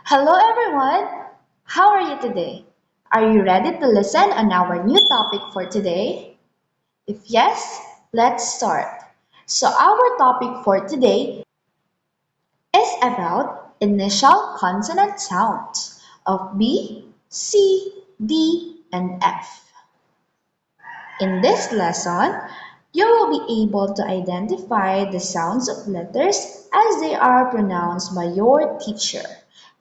Hello everyone! How are you today? Are you ready to listen on our new topic for today? If yes, let's start. So our topic for today is about initial consonant sounds of B, C, D, and F. In this lesson, you will be able to identify the sounds of letters as they are pronounced by your teacher.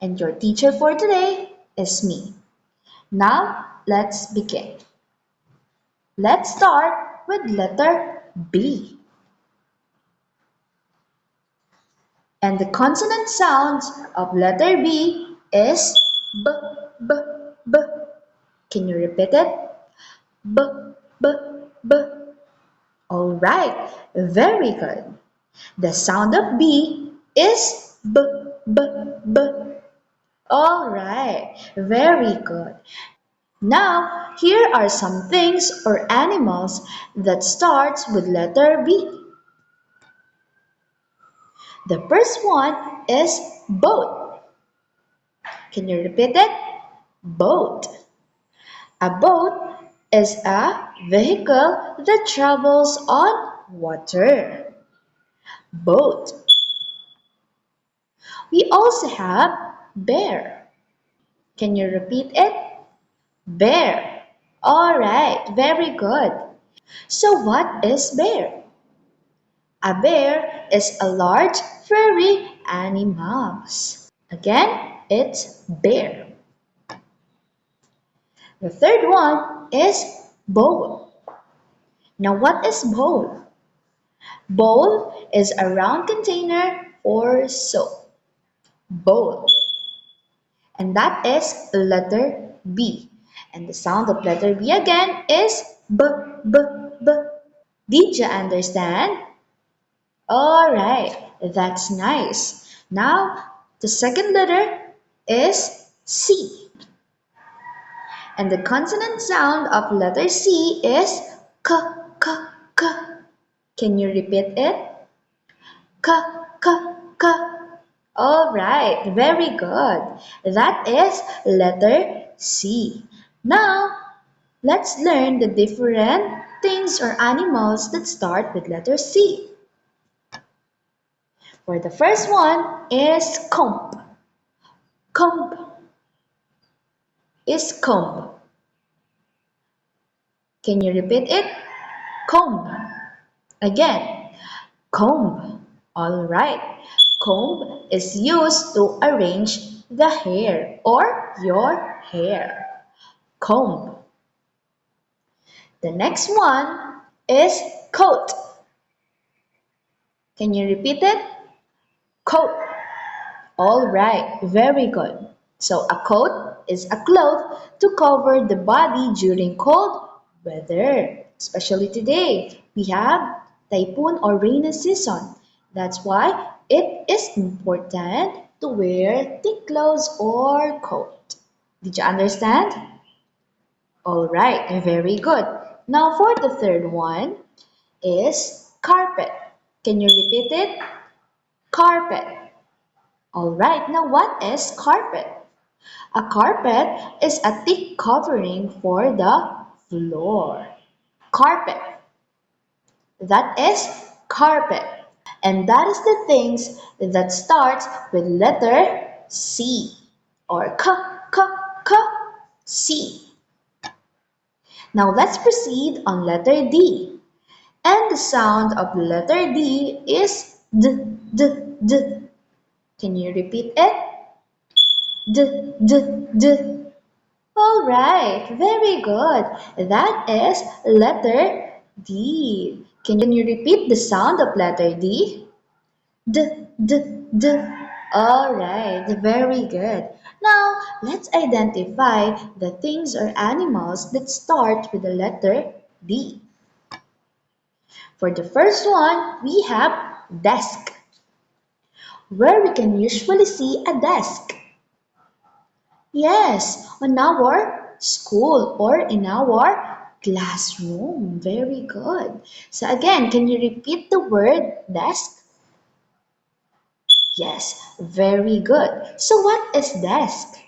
And your teacher for today is me. Now, let's begin. Let's start with letter B. And the consonant sound of letter B is B, B, B. Can you repeat it? B, B, B. All right, very good. The sound of B is B, B, B. All right, very good. Now, here are some things or animals that starts with letter B. The first one is boat. Can you repeat it? Boat. A boat is a vehicle that travels on water. Boat. We also have bear. Can you repeat it? Bear. All right, very good. So what is bear? A bear is a large furry animal. Again, it's bear. The third one is bowl. Now what is bowl? Bowl is a round container or soap. Bowl. And that is letter B. And the sound of letter B again is B, B, B. Did you understand? Alright, that's nice. Now, the second letter is C. And the consonant sound of letter C is K, K, K. Can you repeat it? K, K, K. Alright, very good. That is letter C. Now, let's learn the different things or animals that start with letter C. For the first one is comb. Comb is comb. Can you repeat it? Comb. Again, comb. All right. Comb is used to arrange the hair or your hair. Comb. The next one is coat. Can you repeat it? Coat. All right, very good. So a coat is a cloth to cover the body during cold weather. Especially today, we have typhoon or rainy season. That's why it is important to wear thick clothes or coat. Did you understand? All right, very good. Now for the third one is carpet. Can you repeat it? Carpet. All right, now what is carpet? A carpet is a thick covering for the floor. Carpet. That is carpet. And that is the things that starts with letter C or K, K, K, C. Now let's proceed on letter D. And the sound of letter D is D, D, D. Can you repeat it? D, D, D. All right, very good. That is letter D. Can you repeat the sound of letter D? D, D, D. All right, very good. Now, let's identify the things or animals that start with the letter D. For the first one, we have desk, where we can usually see a desk. Yes, on our school or in our classroom. Very good. So again, can you repeat the word desk? Yes, very good. So what is desk?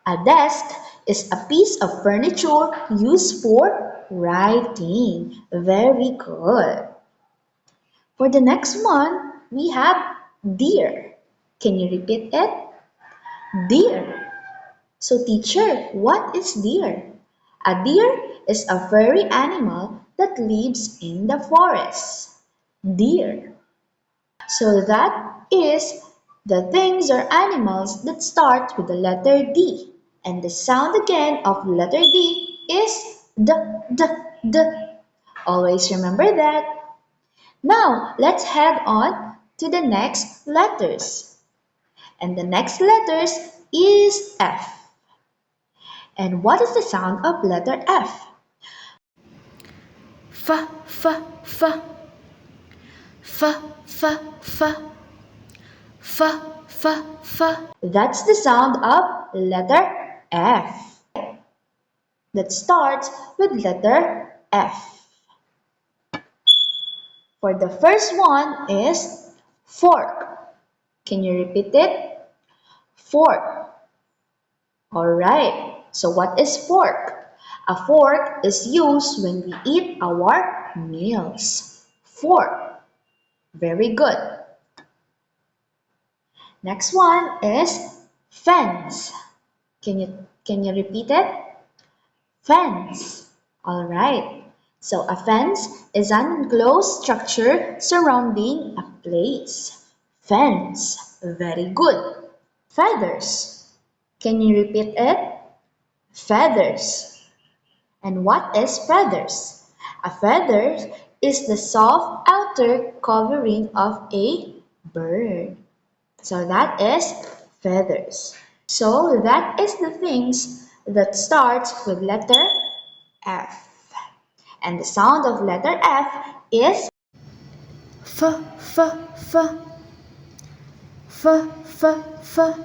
A desk is a piece of furniture used for writing. Very good. For the next one, we have deer. Can you repeat it? Deer. So teacher, what is deer? A deer is a furry animal that lives in the forest. Deer. So that is the things or animals that start with the letter D. And the sound again of letter D is D. Always remember that. Now, let's head on to the next letters. And the next letters is F. And what is the sound of letter F? F, F, F, F, F, F, F, F, F. That's the sound of letter F. That starts with letter F. For the first one is fork. Can you repeat it? Fork. Alright, so what is fork? A fork is used when we eat our meals. Fork. Very good. Next one is fence. Can you repeat it? Fence. Alright. So a fence is an enclosed structure surrounding a place. Fence. Very good. Feathers. Can you repeat it? Feathers. And what is feathers? A feather is the soft outer covering of a bird. So that is feathers. So that is the things that starts with letter F. And the sound of letter F is F, F, F, F, F, F.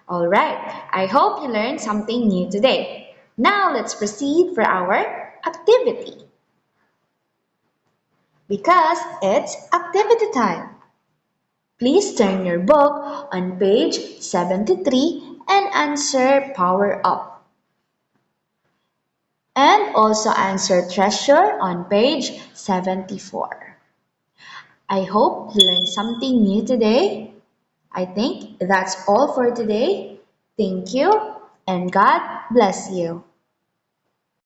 alright. I hope you learned something new today. Now let's proceed for our activity. Because it's activity time. Please turn your book on page 73 and answer power up. And also answer treasure on page 74. I hope you learned something new today. I think that's all for today. Thank you and God bless you.